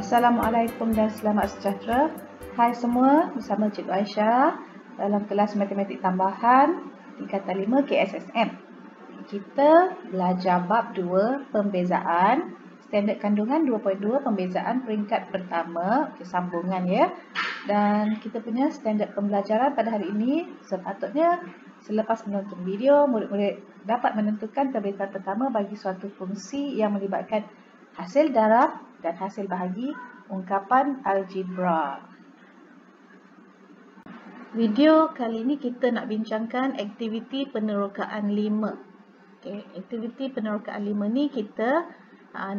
Assalamualaikum dan selamat sejahtera. Hai semua, bersama Cikgu Aisyah dalam kelas Matematik Tambahan tingkatan 5 KSSM. Kita belajar bab 2 pembezaan, standard kandungan 2.2 pembezaan peringkat pertama, sambungan ya. Dan kita punya standard pembelajaran pada hari ini sepatutnya selepas menonton video, murid-murid dapat menentukan perbezaan pertama bagi suatu fungsi yang melibatkan hasil darab dan hasil bahagi ungkapan algebra. Video kali ini kita nak bincangkan aktiviti penerokaan 5. Okay, aktiviti penerokaan 5 ni kita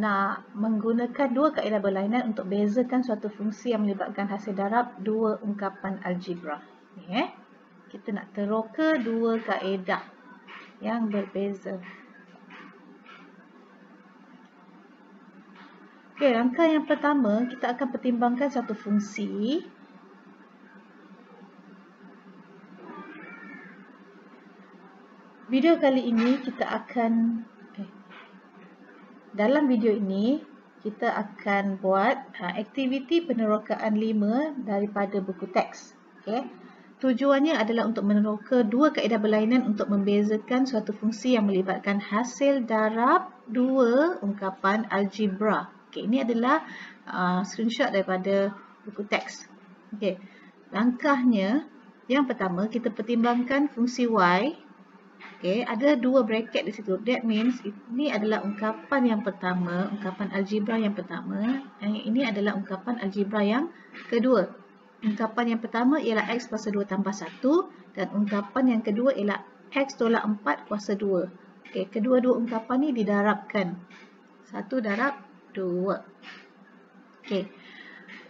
nak menggunakan dua kaedah berlainan untuk bezakan suatu fungsi yang melibatkan hasil darab dua ungkapan algebra. Kita nak teroka dua kaedah yang berbeza. Okay, langkah yang pertama, kita akan pertimbangkan satu fungsi. Video kali ini kita akan, dalam video ini, kita akan buat aktiviti penerokaan 5 daripada buku teks. Tujuannya adalah untuk meneroka dua kaedah berlainan untuk membezakan suatu fungsi yang melibatkan hasil darab dua ungkapan algebra. Ini adalah screenshot daripada buku teks. Langkahnya, yang pertama kita pertimbangkan fungsi y. Ada dua bracket di situ. That means ini adalah ungkapan yang pertama, ungkapan algebra yang pertama. Dan ini adalah ungkapan algebra yang kedua. Ungkapan yang pertama ialah x kuasa 2 tambah 1 dan ungkapan yang kedua ialah x tolak 4 kuasa 2. Kedua-dua ungkapan ni didarabkan. 1 darab 2.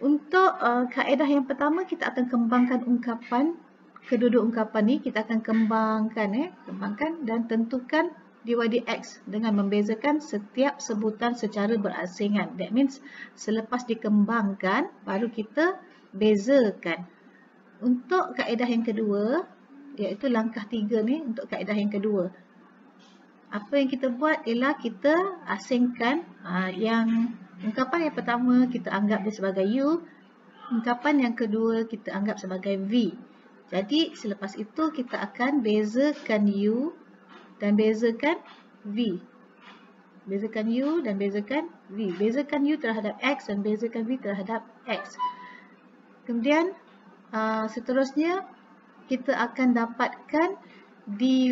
Untuk kaedah yang pertama kita akan kembangkan ungkapan, kedua-dua ungkapan ni kita akan kembangkan dan tentukan dy dx dengan membezakan setiap sebutan secara berasingan. That means selepas dikembangkan baru kita bezakan. Untuk kaedah yang kedua, iaitu langkah 3 ni untuk kaedah yang kedua. Apa yang kita buat ialah kita asingkan yang ungkapan yang pertama kita anggap dia sebagai u, ungkapan yang kedua kita anggap sebagai v. Jadi selepas itu kita akan bezakan u dan bezakan v. Bezakan u dan bezakan v. Bezakan u terhadap x dan bezakan v terhadap x. Kemudian seterusnya kita akan dapatkan dy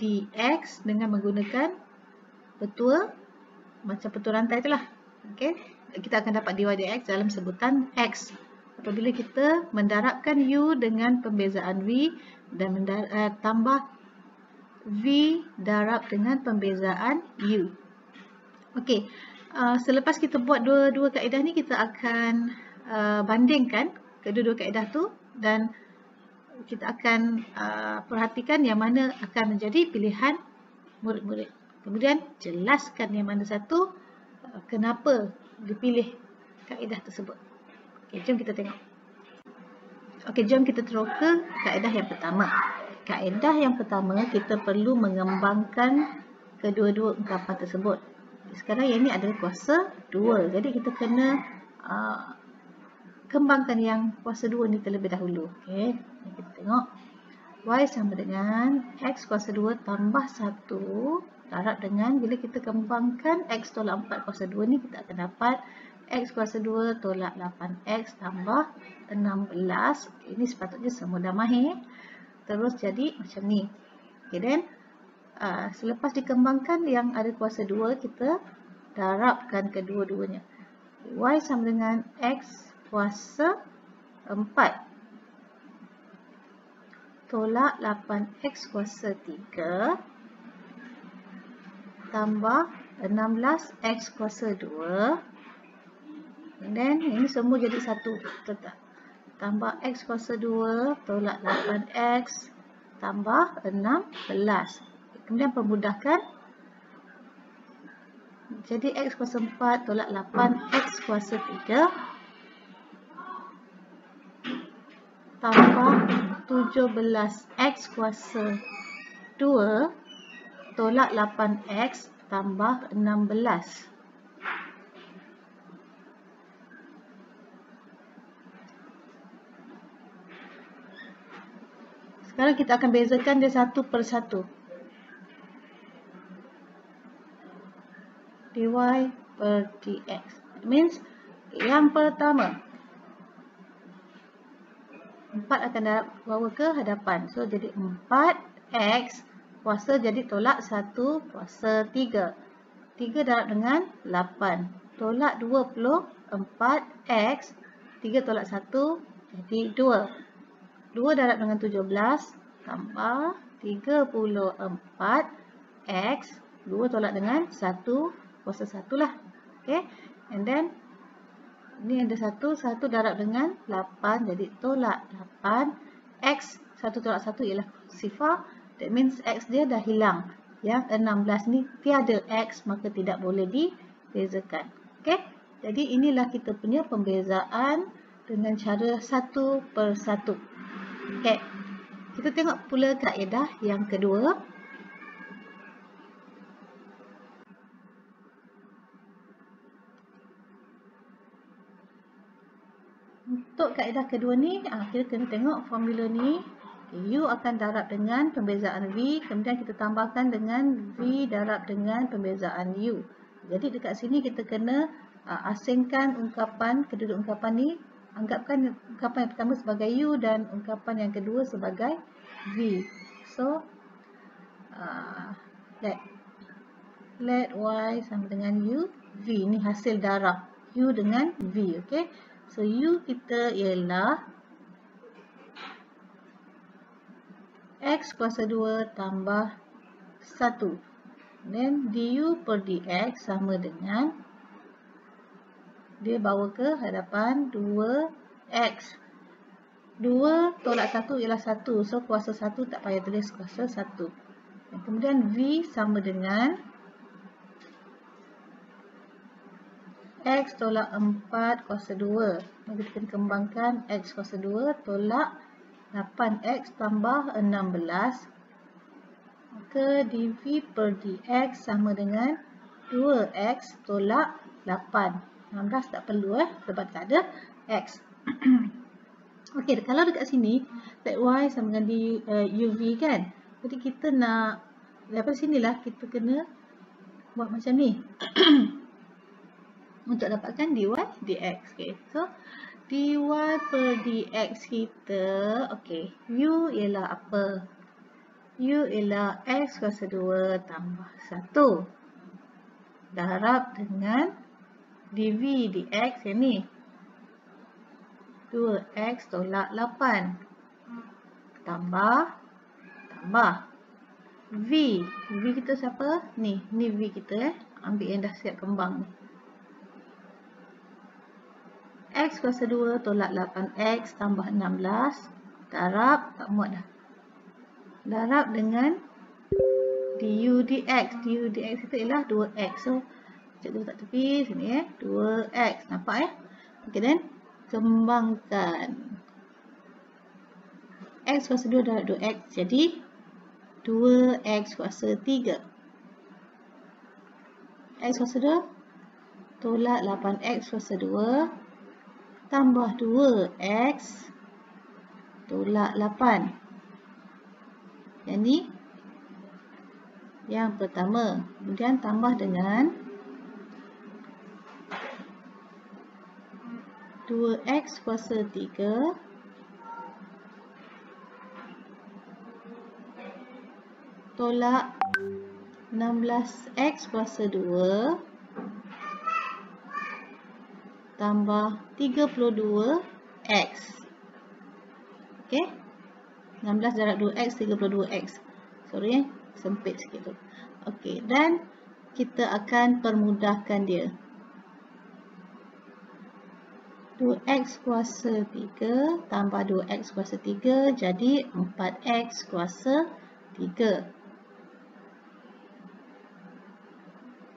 dx dengan menggunakan petua, macam petua rantai itulah. Kita akan dapat dy dx dalam sebutan x apabila kita mendarabkan u dengan pembezaan v dan tambah v darab dengan pembezaan u. Selepas kita buat dua-dua kaedah ni, kita akan bandingkan kedua-dua kaedah tu dan kita akan perhatikan yang mana akan menjadi pilihan murid-murid. Kemudian jelaskan yang mana satu, kenapa dipilih kaedah tersebut. Jom kita tengok. Jom kita teroka kaedah yang pertama. Kaedah yang pertama kita perlu mengembangkan kedua-dua ungkapan tersebut. Sekarang yang ini adalah kuasa 2. Jadi kita kena kembangkan yang kuasa 2 ni terlebih dahulu. Kita tengok. Y sama dengan x kuasa 2 tambah 1 darab dengan, bila kita kembangkan x tolak 4 kuasa 2 ni, kita akan dapat x kuasa 2 tolak 8x tambah 16. Ini sepatutnya semudah mahir. Terus jadi macam ni. Dan selepas dikembangkan yang ada kuasa 2, kita darabkan kedua-duanya. Y sama dengan x kuasa 4 tolak 8x kuasa 3 tambah 16x kuasa 2. Dan ini semua jadi satu. Tambah x kuasa 2 tolak 8x tambah 16. Kemudian permudahkan. Jadi x kuasa 4 tolak 8x kuasa 3 tambah 17x kuasa 2 tolak 8x tambah 16. Sekarang kita akan bezakan dia satu per satu. dy per dx. It means yang pertama 4 akan bawa ke hadapan. So jadi 4x kuasa jadi tolak 1 kuasa 3. 3 darab dengan 8. Tolak 24x. 3 tolak 1 jadi 2. 2 darab dengan 17 tambah 34x. 2 tolak dengan 1 kuasa 1 lah. Okay. And then ni ada 1 darab dengan 8 jadi tolak 8. X 1 tolak 1 ialah sifar. That means X dia dah hilang. Yang 16 ni tiada X maka tidak boleh dibezakan. Okay. Jadi inilah kita punya pembezaan dengan cara 1 per 1. Okay. Kita tengok pula kaedah yang kedua. Untuk kaedah kedua ni, kita kena tengok formula ni. U akan darab dengan pembezaan V. Kemudian kita tambahkan dengan V darab dengan pembezaan U. Jadi dekat sini kita kena asingkan ungkapan, kedua ungkapan ni. Anggapkan ungkapan yang pertama sebagai U dan ungkapan yang kedua sebagai V. So, let Y sama dengan U. V ni hasil darab. U dengan V. Okay. So, U kita ialah X kuasa 2 tambah 1. Then, du per dx sama dengan dia bawa ke hadapan 2x. 2 tolak 1 ialah 1. So, kuasa 1 tak payah tulis kuasa 1. Dan kemudian, V sama dengan X tolak 4 kuasa 2. Maka kita kembangkan X kuasa 2 tolak 8X tambah 16. Maka dV per dx sama dengan 2X tolak 8. 16 tak perlu sebab tak ada X. Okey, kalau dekat sini let Y sama dengan UV kan. Jadi kita nak daripada sinilah kita kena buat macam ni. Untuk dapatkan dy dx. Okay. So, dy per dx kita, okay, U ialah apa? U ialah X kuasa 2 tambah 1. Darab dengan dv dx yang ni. 2x tolak 8. Tambah. V. V kita siapa? Ni V kita Ambil yang dah siap kembang ni. X kuasa 2 tolak 8x tambah 16. Darab, tak muat dah. Darab dengan du dx. Du dx itu ialah 2x. So, cikgu letak tepi sini 2x. Nampak Okey, then kembangkan. X kuasa 2 darab 2x jadi 2x kuasa 3. X kuasa 2 tolak 8x kuasa 2 tambah 2x tolak 8. Yang ni yang pertama. Kemudian tambah dengan 2x kuasa 3 tolak 16x kuasa 2 tambah 32x. Okey. 16 darab 2x, 32x. Sorry sempit sikit tu. Okey, dan kita akan permudahkan dia. 2x kuasa 3 tambah 2x kuasa 3 jadi 4x kuasa 3.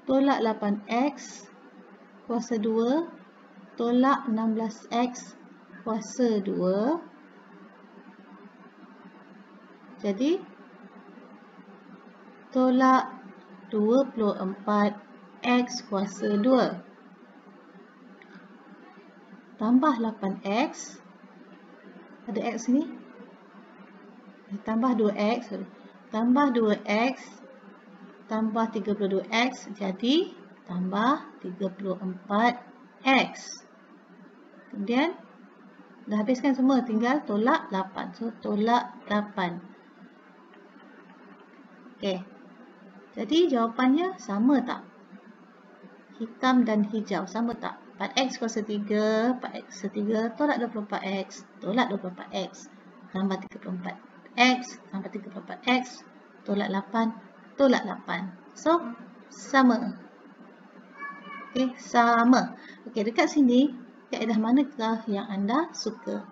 Tolak 8x kuasa 2 tolak 16x kuasa 2 jadi tolak 24x kuasa 2 tambah 8x ada x ni Tambah 2x, tambah 2x, tambah 32x, jadi tambah 34x. Kemudian, dah habiskan semua, tinggal tolak 8. So, tolak 8. Okey. Jadi, jawapannya sama tak? Hitam dan hijau, sama tak? 4x kuasa 3, 4x kuasa 3, tolak 24x, tolak 24x, tambah 34x, tambah 34x, tolak 8, tolak 8. So, sama. Okey, sama. Okey, dekat sini, kaedah manakah yang anda suka?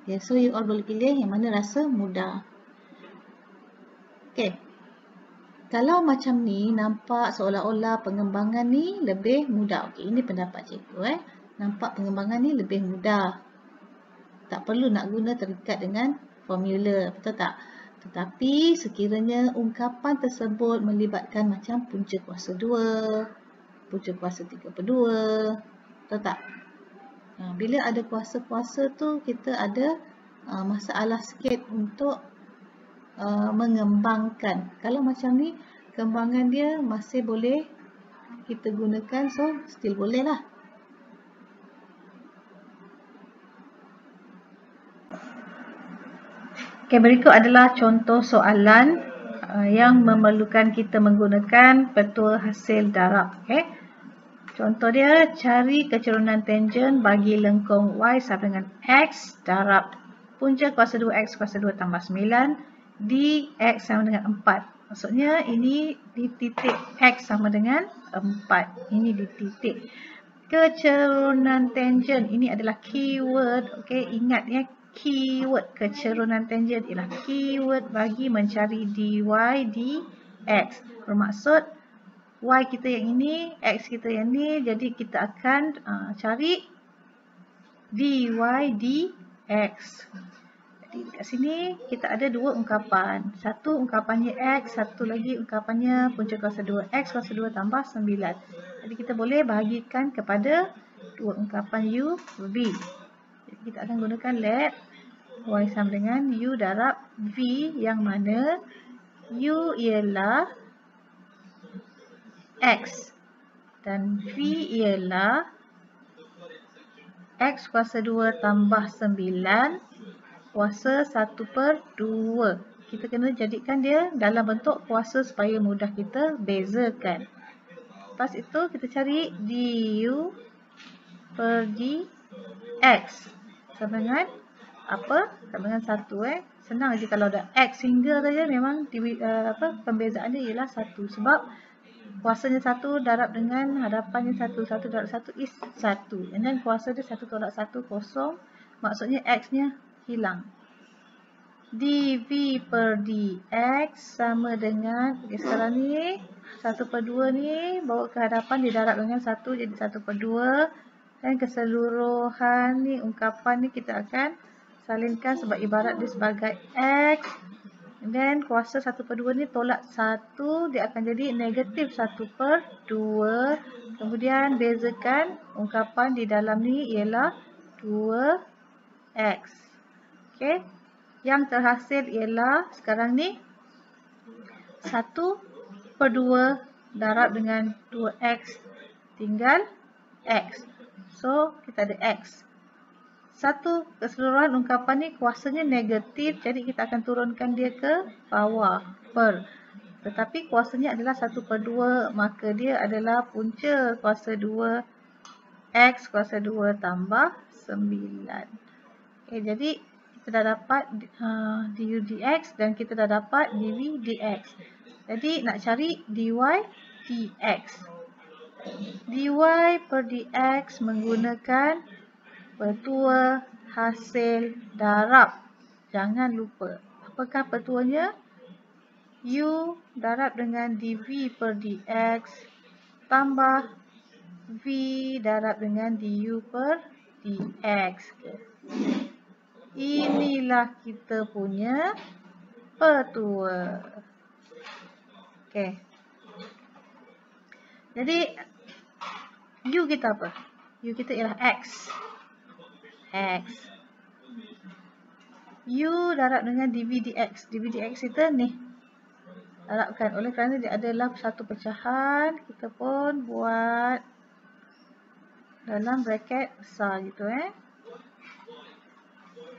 Okay, so you all boleh pilih yang mana rasa mudah. Okay. Kalau macam ni, nampak seolah-olah pengembangan ni lebih mudah. Okay, ini pendapat cikgu. Nampak pengembangan ni lebih mudah. Tak perlu nak guna terikat dengan formula. Betul tak? Tetapi sekiranya ungkapan tersebut melibatkan macam punca kuasa 2, punca kuasa 3/2. Betul tak? Bila ada kuasa-kuasa tu, kita ada masalah sikit untuk mengembangkan. Kalau macam ni, kembangan dia masih boleh kita gunakan, so still boleh lah. Okay, berikut adalah contoh soalan yang memerlukan kita menggunakan petua hasil darab. Okay. Contoh dia, cari kecerunan tangent bagi lengkung Y sama dengan X darab punca kuasa 2X kuasa 2 tambah 9 dx sama dengan 4. Maksudnya ini di titik X sama dengan 4. Ini di titik. Kecerunan tangent, ini adalah keyword. Okay, ingat ya, keyword kecerunan tangent ialah keyword bagi mencari dy dx. Bermaksud Y kita yang ini, X kita yang ini, jadi kita akan cari dy dx. Jadi dekat sini kita ada dua ungkapan. Satu ungkapannya X, satu lagi ungkapannya punca kuasa 2X kuasa 2 tambah 9. Jadi kita boleh bahagikan kepada dua ungkapan U, V. Jadi kita akan gunakan let Y sama dengan U darab V, yang mana U ialah X dan V ialah X kuasa 2 tambah 9 kuasa 1/2. Kita kena jadikan dia dalam bentuk kuasa supaya mudah kita bezakan. Lepas itu kita cari du per dx sama dengan apa? Sama dengan 1. Senang je kalau ada X single saja, memang pembezaan dia ialah 1. Sebab kuasanya 1 darab dengan hadapannya 1. 1 darab 1 is 1. And then kuasa dia 1 tolak 1 kosong. Maksudnya X nya hilang. dv per dx sama dengan, okay, sekarang ni 1/2 ni bawa ke hadapan didarab dengan 1 jadi 1/2. Dan keseluruhan ni ungkapan ni kita akan salingkan sebab ibarat dia sebagai X. Dan kuasa 1/2 ni tolak 1, dia akan jadi negatif 1/2. Kemudian bezakan ungkapan di dalam ni ialah 2X. Okay. Yang terhasil ialah sekarang ni 1/2 darab dengan 2X tinggal X. So, kita ada X. Satu keseluruhan ungkapan ni kuasanya negatif, jadi kita akan turunkan dia ke bawah per. Tetapi kuasanya adalah 1/2, maka dia adalah punca kuasa 2 X kuasa 2 tambah 9. Okay, jadi kita dah dapat du dx dan kita dah dapat dv dx. Jadi nak cari dy dx. dy per dx menggunakan petua hasil darab. Jangan lupa. Apakah petuanya? U darab dengan dv per dx tambah v darab dengan du per dx. Inilah kita punya petua. Okey. Jadi U kita apa? U kita ialah X. X. U darab dengan dV dx. dV dx kita ni darabkan. Oleh kerana dia adalah satu pecahan, kita pun buat dalam bracket besar gitu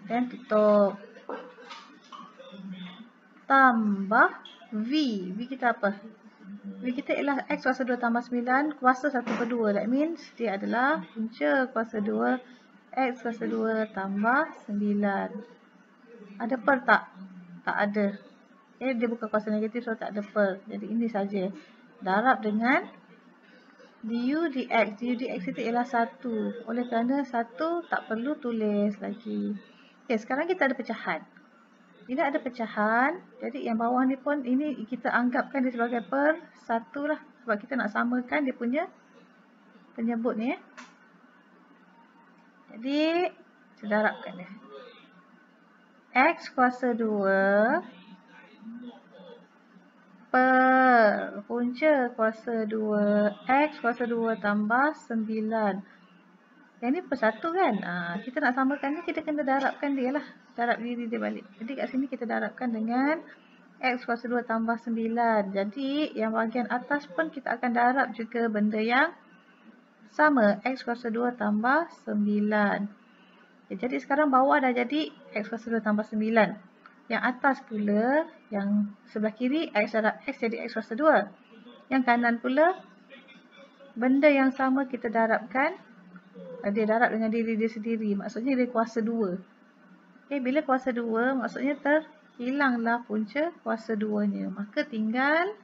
dan tutup. Tambah V. V kita apa? V kita ialah X kuasa 2 tambah 9 kuasa 1/2. That means dia adalah punca kuasa 2 X kuasa 2 tambah 9. Ada per tak? Tak ada. Dia bukan kuasa negatif, so tak ada per. Jadi ini saja. Darab dengan du dx. Du dx itu ialah 1. Oleh kerana 1 tak perlu tulis lagi. Okay, sekarang kita ada pecahan. Bila ada pecahan, jadi yang bawah ni pun ini kita anggapkan dia sebagai per 1 lah. Sebab kita nak samakan dia punya penyebut ni Jadi, kita darabkan dia. X kuasa 2 per punca kuasa 2 X kuasa 2 tambah 9. Yang ni per 1 kan? Kita nak samakan ni, kita kena darabkan dia lah. Darab diri dia balik. Jadi kat sini kita darabkan dengan X kuasa 2 tambah 9. Jadi yang bahagian atas pun kita akan darab juga benda yang sama. X kuasa 2 tambah 9. Jadi sekarang bawah dah jadi X kuasa 2 tambah 9. Yang atas pula, yang sebelah kiri, X darab X jadi X kuasa 2. Yang kanan pula, benda yang sama kita darabkan. Dia darab dengan diri dia sendiri. Maksudnya dia kuasa 2. Bila kuasa 2, maksudnya terhilanglah punca kuasa 2-nya. Maka tinggal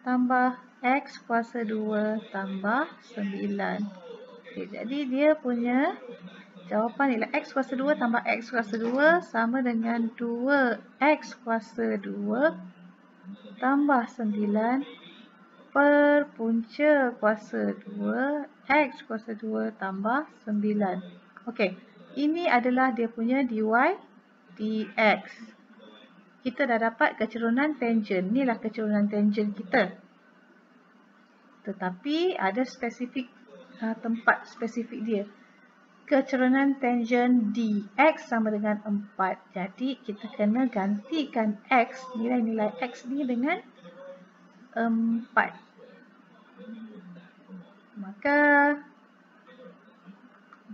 tambah X kuasa 2 tambah 9. Jadi dia punya jawapan ialah X kuasa 2 tambah X kuasa 2 sama dengan 2X kuasa 2 tambah 9 per punca kuasa 2 X kuasa 2 tambah 9. Okey. Ini adalah dia punya dy dx. Kita dah dapat kecerunan tangent. Inilah kecerunan tangent kita. Tetapi ada spesifik tempat spesifik dia. Kecerunan tangent dx sama dengan 4. Jadi kita kena gantikan x, nilai-nilai x ni dengan 4. Maka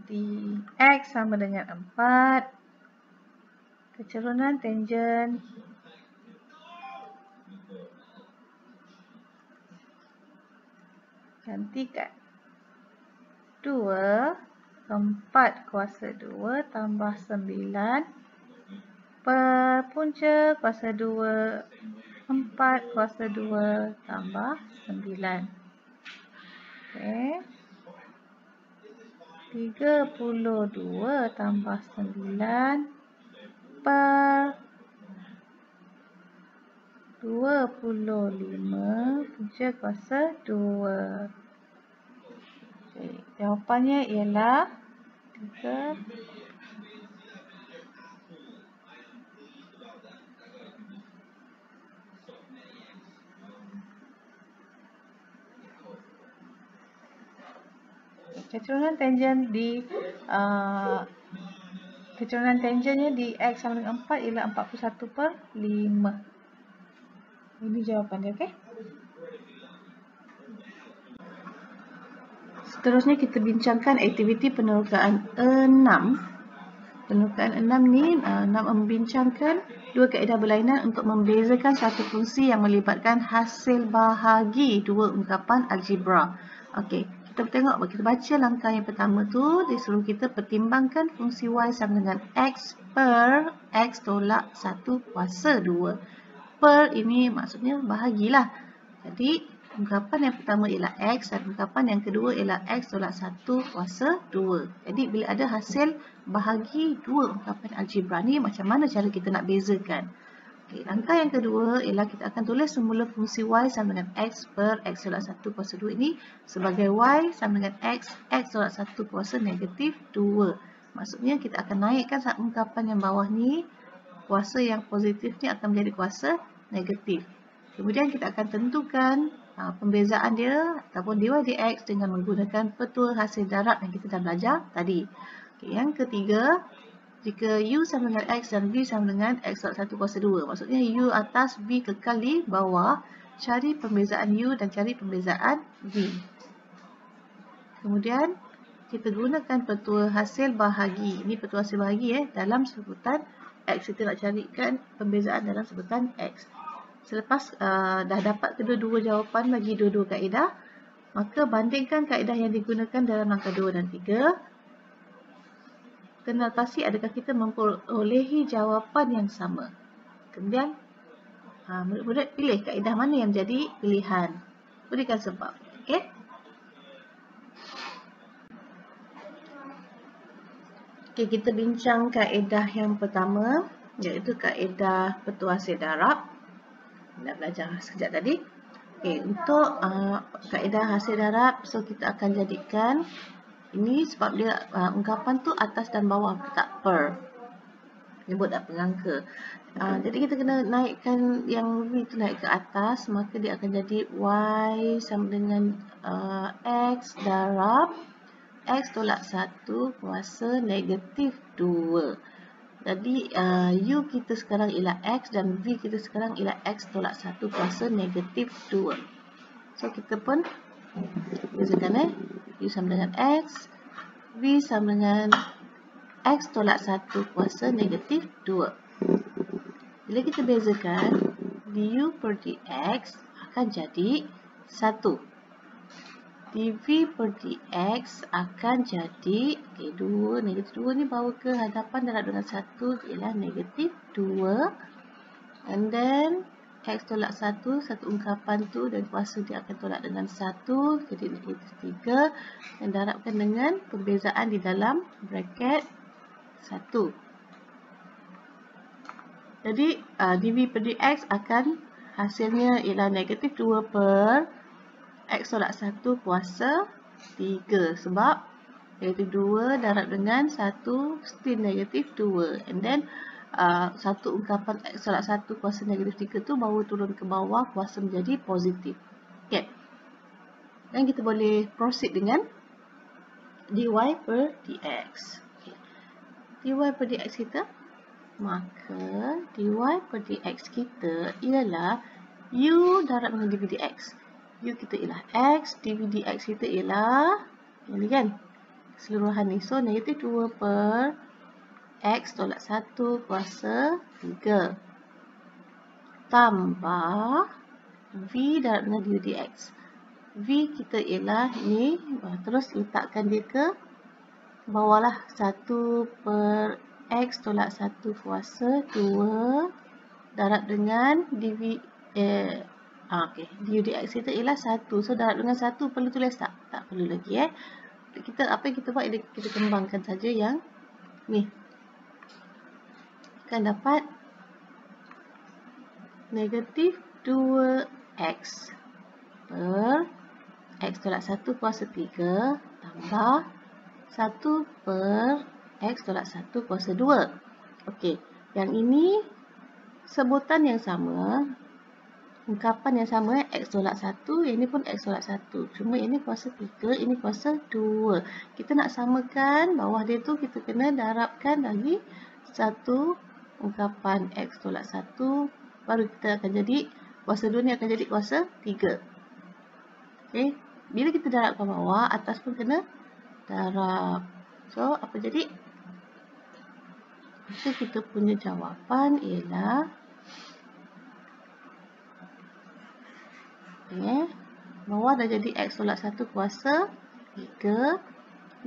dx sama dengan 4. Kecerunan tangent gantikan 2, 4 kuasa 2 tambah 9 per punca kuasa 2, 4 kuasa 2 tambah 9. Okey. 32 tambah 9 per 25 punca kuasa 2. Okay. Jawapannya ialah 3. Kecerunan tangent di kecerunan tangentnya di X sama dengan 4 ialah 41/5. Ini jawapan dia, okey? Seterusnya kita bincangkan aktiviti penerokaan 6. Penerokaan 6 ni nak membincangkan dua kaedah berlainan untuk membezakan satu fungsi yang melibatkan hasil bahagi dua ungkapan algebra. Okey. Kita tengok, kita baca langkah yang pertama tu, dia suruh kita pertimbangkan fungsi y sama dengan x per x tolak 1 kuasa 2. Per ini maksudnya bahagilah. Jadi ungkapan yang pertama ialah x dan ungkapan yang kedua ialah x tolak 1 kuasa 2. Jadi bila ada hasil bahagi dua ungkapan algebra ni, macam mana cara kita nak bezakan? Okay, langkah yang kedua ialah kita akan tulis semula fungsi y sama dengan x per x tolak 1 kuasa 2 ini sebagai y sama dengan x tolak 1 kuasa negatif 2. Maksudnya kita akan naikkan ungkapan yang bawah ni, kuasa yang positif ni akan menjadi kuasa negatif. Kemudian kita akan tentukan pembezaan dia ataupun dy dx dengan menggunakan petua hasil darab yang kita dah belajar tadi. Okay, yang ketiga, Jika U sama dengan X dan V sama dengan X tolak 1 kuasa 2. Maksudnya U atas, V kekal di bawah. Cari pembezaan U dan cari pembezaan V. Kemudian, kita gunakan petua hasil bahagi. Ini petua hasil bahagi dalam sebutan X. Kita nak carikan pembezaan dalam sebutan X. Selepas dah dapat kedua-dua jawapan bagi dua-dua kaedah, maka bandingkan kaedah yang digunakan dalam langkah 2 dan 3. Kenal pasti adakah kita memperolehi jawapan yang sama. Kemudian, murid-murid pilih kaedah mana yang menjadi pilihan. Berikan sebab. Okey. Okey, kita bincang kaedah yang pertama, iaitu kaedah petua hasil darab. Nak belajar sekejap tadi. Okey, untuk kaedah hasil darab, so kita akan jadikan ini sebab dia ungkapan tu atas dan bawah, tak per. Nyebut tak pengangka. Jadi kita kena naikkan yang V tu naik ke atas, maka dia akan jadi Y sama dengan X darab X tolak 1 kuasa negatif 2. Jadi U kita sekarang ialah X dan V kita sekarang ialah X tolak 1 kuasa negatif 2. So kita pun bezakan U sama dengan X, V sama dengan X tolak 1 kuasa negatif 2. Bila kita bezakan, du per dx akan jadi 1. dv per dx akan jadi 2. Negatif 2 ni bawa ke hadapan darab dengan 1 ialah negatif 2. And then X tolak 1, satu ungkapan tu dan kuasa dia akan tolak dengan 1, jadi negatif 3. Dan darabkan dengan pembezaan di dalam bracket 1. Jadi dv per dx akan hasilnya ialah negatif 2 per X tolak 1 kuasa 3. Sebab negatif 2 darab dengan 1 still negatif 2. And then satu ungkapan X tolak 1 kuasa negatif 3 tu bawa turun ke bawah, kuasa menjadi positif. Okay. Dan kita boleh proceed dengan dy per dx. Okay. dy per dx kita, maka dy per dx kita ialah u darab dengan dv dx. U kita ialah x, dv dx kita ialah ini kan, keseluruhan ni. So negatif 2 per X tolak 1 kuasa 3 tambah V darab dengan dv dx. V kita ialah ni, terus letakkan dia ke bawah lah. 1 per X tolak 1 kuasa 2 darab dengan dv dv dx kita ialah 1. So darab dengan 1 perlu tulis tak? Tak perlu lagi apa yang kita buat, kita kembangkan saja yang ni. Akan dapat negatif 2x per X tolak 1 kuasa 3 tambah 1 per X tolak 1 kuasa 2. Okey, yang ini sebutan yang sama, ungkapan yang sama, X tolak 1, yang ini pun X tolak 1. Cuma ini kuasa 3, ini kuasa 2. Kita nak samakan bawah dia tu, kita kena darabkan lagi satu ungkapan X tolak 1, baru kita akan jadi kuasa 2 ni akan jadi kuasa 3. Okay. Bila kita darabkan bawah, atas pun kena darab. So, apa jadi? Maka kita punya jawapan ialah bawah dah jadi X tolak 1 kuasa 3.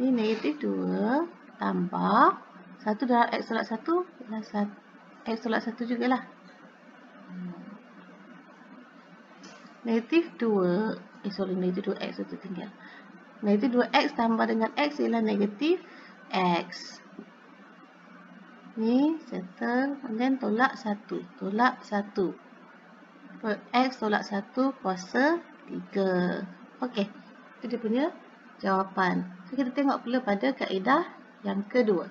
Ni negatif 2 tambah 1 darab X tolak 1 ialah X tolak 1 jugalah. Negatif 2, negatif 2X itu tinggal. Negatif 2X tambah dengan X ialah negatif X. Ni settle, dan tolak 1. Tolak 1. Per X tolak 1 kuasa 3. Okey, itu dia punya jawapan. So, kita tengok pula pada kaedah yang kedua.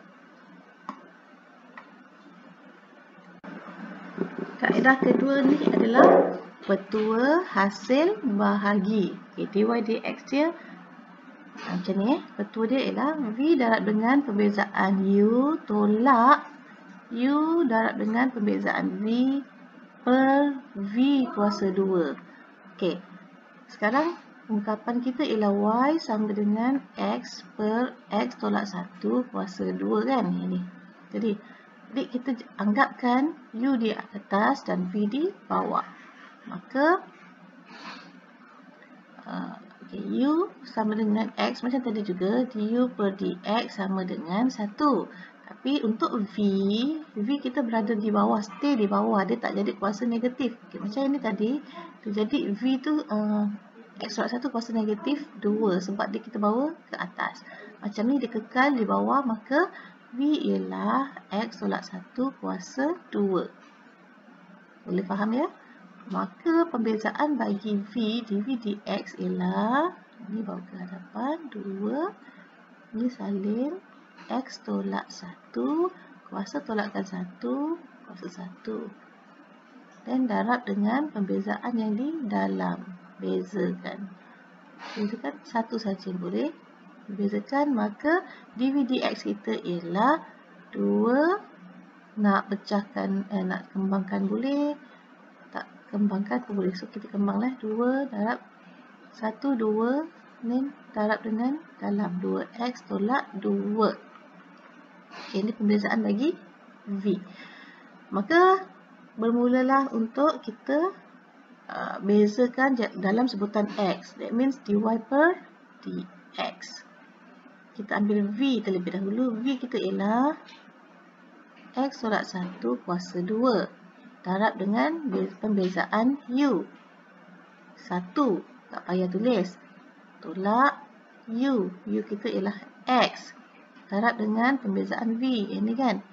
Kaedah kedua ni adalah petua hasil bahagi. Okay, dy dx dia Macam ni ketua dia ialah V darab dengan pembezaan U tolak U darab dengan pembezaan V per V kuasa 2. Okey. Sekarang ungkapan kita ialah Y sama dengan X per X tolak 1 kuasa 2 kan. Ini. Jadi kita anggapkan U di atas dan V di bawah. Maka U sama dengan X macam tadi juga. Du per dx sama dengan 1. Tapi untuk V kita berada di bawah, stay di bawah. Dia tak jadi kuasa negatif. Okay, macam ini tadi, dia jadi V tu X tolak 1 kuasa negatif 2 sebab dia kita bawa ke atas. Macam ni dia kekal di bawah, maka V ialah X tolak 1 kuasa 2. Boleh faham ya? Maka pembezaan bagi V dV dx ialah, ini bawa ke hadapan, 2, ini salin X tolak 1, kuasa tolakkan 1, kuasa 1. Dan darab dengan pembezaan yang di dalam. Bezakan. Bezakan satu saja boleh. Bezakan, maka dV dx kita ialah 2, nak pecahkan, nak kembangkan boleh. Tak kembangkan pun boleh. So, kita kembanglah 2 darab 1, 2. Ni darab dengan dalam 2x tolak 2. Okay, ini pembezaan bagi V. Maka bermulalah untuk kita bezakan dalam sebutan X. That means dy per dx. Kita ambil V terlebih dahulu. V kita ialah X tolak 1 kuasa 2. Darab dengan pembezaan U. 1. Tak payah tulis. Tolak U. U kita ialah X. Darab dengan pembezaan V. Ini kan.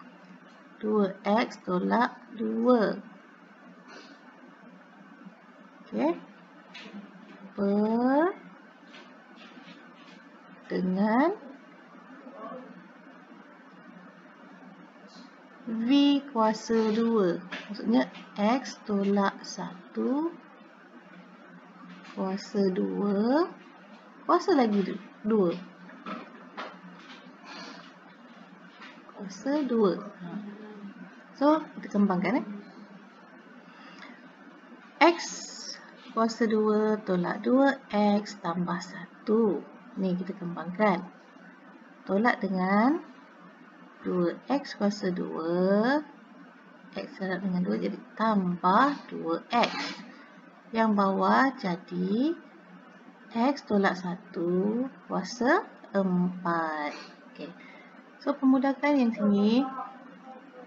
2X tolak 2. Okey. Per dengan V kuasa 2. Maksudnya X tolak 1 kuasa 2. Kuasa lagi 2. Kuasa 2. So, kita kembangkan. X kuasa 2 tolak 2X tambah 1. Ni kita kembangkan. Tolak dengan 2X kuasa 2. X darab dengan 2 jadi tambah 2X. Yang bawah jadi X tolak 1 kuasa 4. Okay. So, pemudahkan yang sini.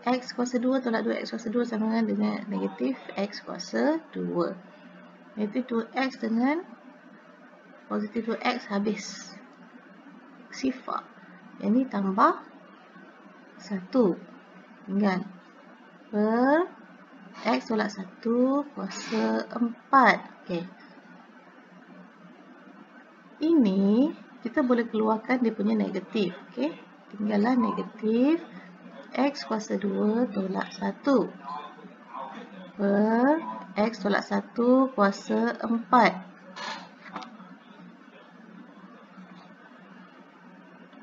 X kuasa 2 tolak 2X kuasa 2 sama dengan negatif X kuasa 2. Negatif 2X dengan positif 2X habis sifar. Yang ni tambah 1. Tinggal. Per X tolak 1 kuasa 4. Okay. Ini kita boleh keluarkan dia punya negatif. Okay. Tinggallah negatif X kuasa 2 tolak 1 per X tolak 1 kuasa 4.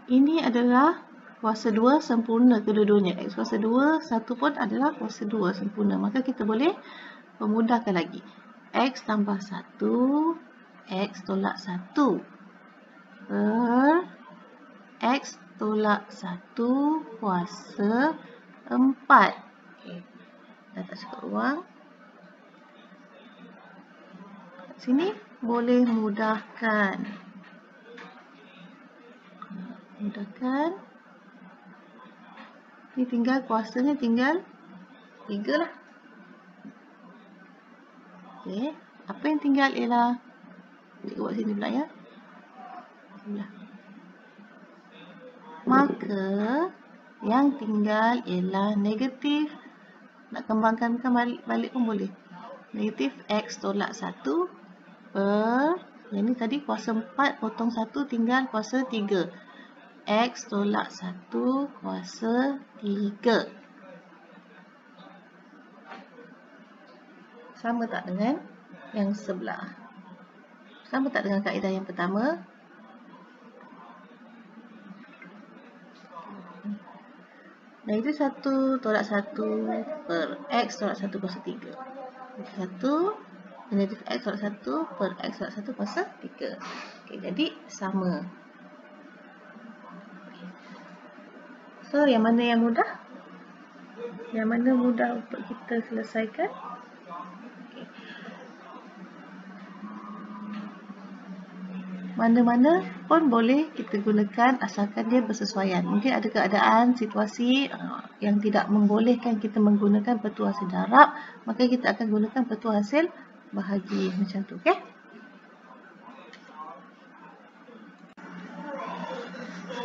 Ini adalah kuasa 2 sempurna kedua-duanya. X kuasa 2, 1 pun adalah kuasa 2 sempurna. Maka kita boleh memudahkan lagi. X tambah 1, X tolak 1 per X tolak 1 kuasa 4. Okay. Dah tak cukup ruang. Sini boleh mudahkan. Mudahkan. Ni tinggal kuasanya tinggal 3 lah. Okay. Apa yang tinggal ialah, kita buat sini pula ya. Sebelah. Maka yang tinggal ialah negatif. Nak kembangkan balik pun boleh. Negatif X tolak 1 per, yang ni tadi kuasa 4 potong 1 tinggal kuasa 3. X tolak 1 kuasa 3. Sama tak dengan yang sebelah? Sama tak dengan kaedah yang pertama? Dan itu 1 tolak 1 per X tolak 1 kuasa 3. 1 negatif X tolak 1 per X tolak 1 kuasa 3. Okay, jadi sama. So, yang mana yang mudah? Yang mana mudah untuk kita selesaikan? Okay. Mana-mana pun boleh kita gunakan asalkan dia bersesuaian. Mungkin ada keadaan, situasi yang tidak membolehkan kita menggunakan petua hasil darab, maka kita akan gunakan petua hasil bahagi macam tu, okey?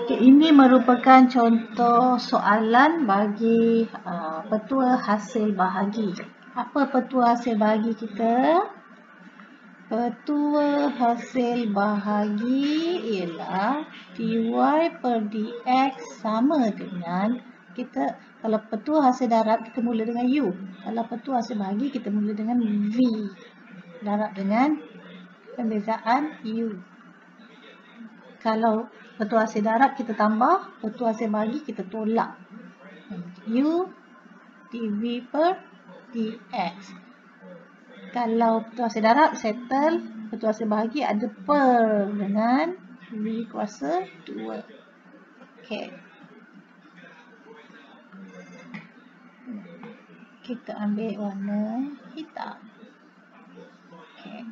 Okay, ini merupakan contoh soalan bagi petua hasil bahagi. Apa petua hasil bahagi kita? Petua hasil bahagi ialah dy per dx sama dengan kita, kalau petua hasil darab kita mula dengan u. Kalau petua hasil bahagi kita mula dengan v. Darab dengan pembezaan u. Kalau petua hasil darab kita tambah, petua hasil bahagi kita tolak. U dv per dx. Kalau petua hasil darab settle, petua hasil bahagi ada per dengan v kuasa 2. Okey. Kita ambil warna hitam. Okey.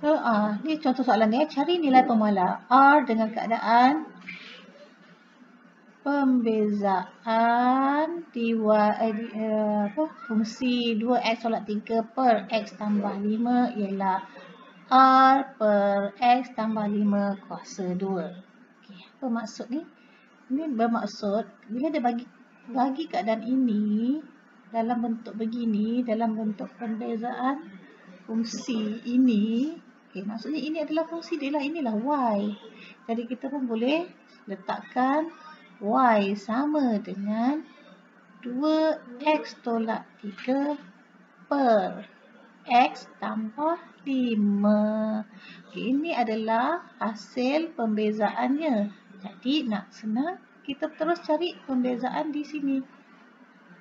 So, ni contoh soalan ni. Cari nilai pemalar R dengan keadaan pembezaan fungsi 2x tolak 3 per x tambah 5 ialah R per x tambah 5 kuasa 2. Okay, apa maksud ni? Ini bermaksud bila dia bagi keadaan ini dalam bentuk begini, dalam bentuk pembezaan fungsi ini. Okay, maksudnya ini adalah fungsi dia lah, inilah y. Jadi kita pun boleh letakkan y sama dengan 2x tolak 3 per x tambah 5. Okay, ini adalah hasil pembezaannya. Jadi nak senang, kita terus cari pembezaan di sini.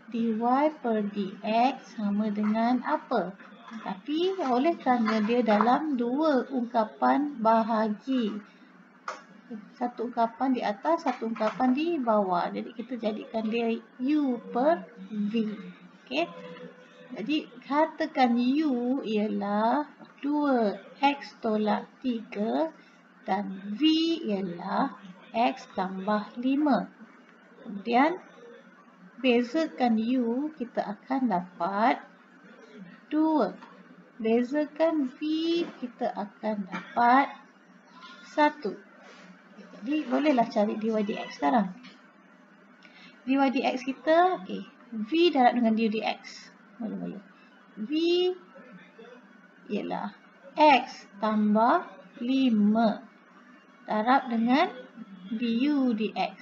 dy per dx sama dengan apa? Tapi oleh kerana dia dalam dua ungkapan bahagi. Satu ungkapan di atas, satu ungkapan di bawah. Jadi kita jadikan dia u per v. Okey. Jadi katakan u ialah 2x tolak 3 dan v ialah x tambah 5. Kemudian bezakan u, kita akan dapat 2. Bezakan v, kita akan dapat 1. Jadi bolehlah cari dy dx sekarang. Dy dx kita, okay, v darab dengan du dx. Mula-mula. V ialah x tambah 5 darab dengan du dx.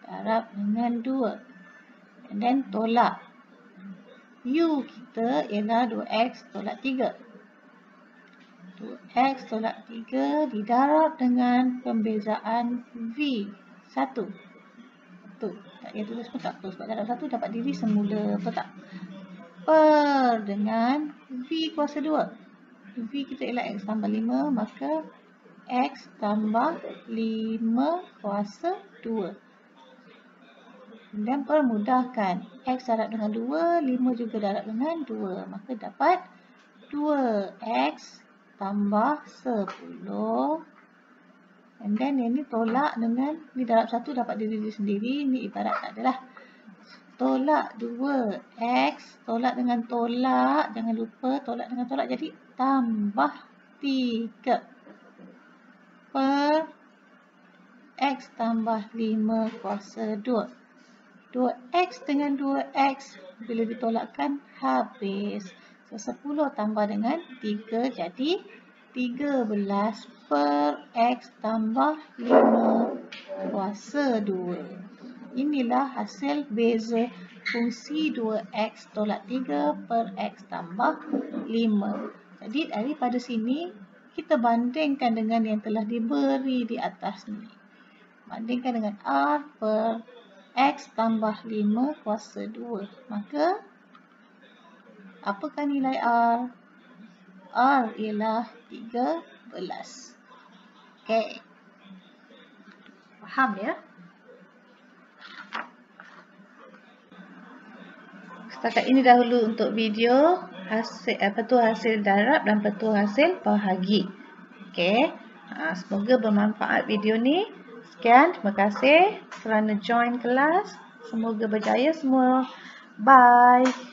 Darab dengan 2. And then tolak. U kita ialah 2x tolak 3. 2x tolak 3 didarab dengan pembezaan v 1. Tu, tak payah tulis pun tak apa sebab darab 1 dapat diri semula, betul tak? Per dengan v kuasa 2. V kita ialah x tambah 5, maka x tambah 5 kuasa 2. Dan permudahkan, x darab dengan 2, 5 juga darab dengan 2, maka dapat 2x tambah 10. And then yang ni tolak dengan, ni darab 1 dapat diri sendiri, ni ibarat tak adalah. Tolak 2x, tolak dengan tolak, jangan lupa tolak dengan tolak, jadi tambah 3 per x tambah 5 kuasa 2. 2x dengan 2x bila ditolakkan habis. So 10 tambah dengan 3 jadi 13 per x tambah 5 kuasa 2. Inilah hasil beza fungsi 2x tolak 3 per x tambah 5. Jadi daripada sini kita bandingkan dengan yang telah diberi di atas ni. Bandingkan dengan R per X tambah 5 kuasa 2. Maka, apakah nilai R? R ialah 13. Okey. Faham ya? Setakat ini dahulu untuk video petua hasil darab dan petua hasil bahagi. Okey. Semoga bermanfaat video ni. Sekian, terima kasih kerana join kelas. Semoga berjaya semua. Bye.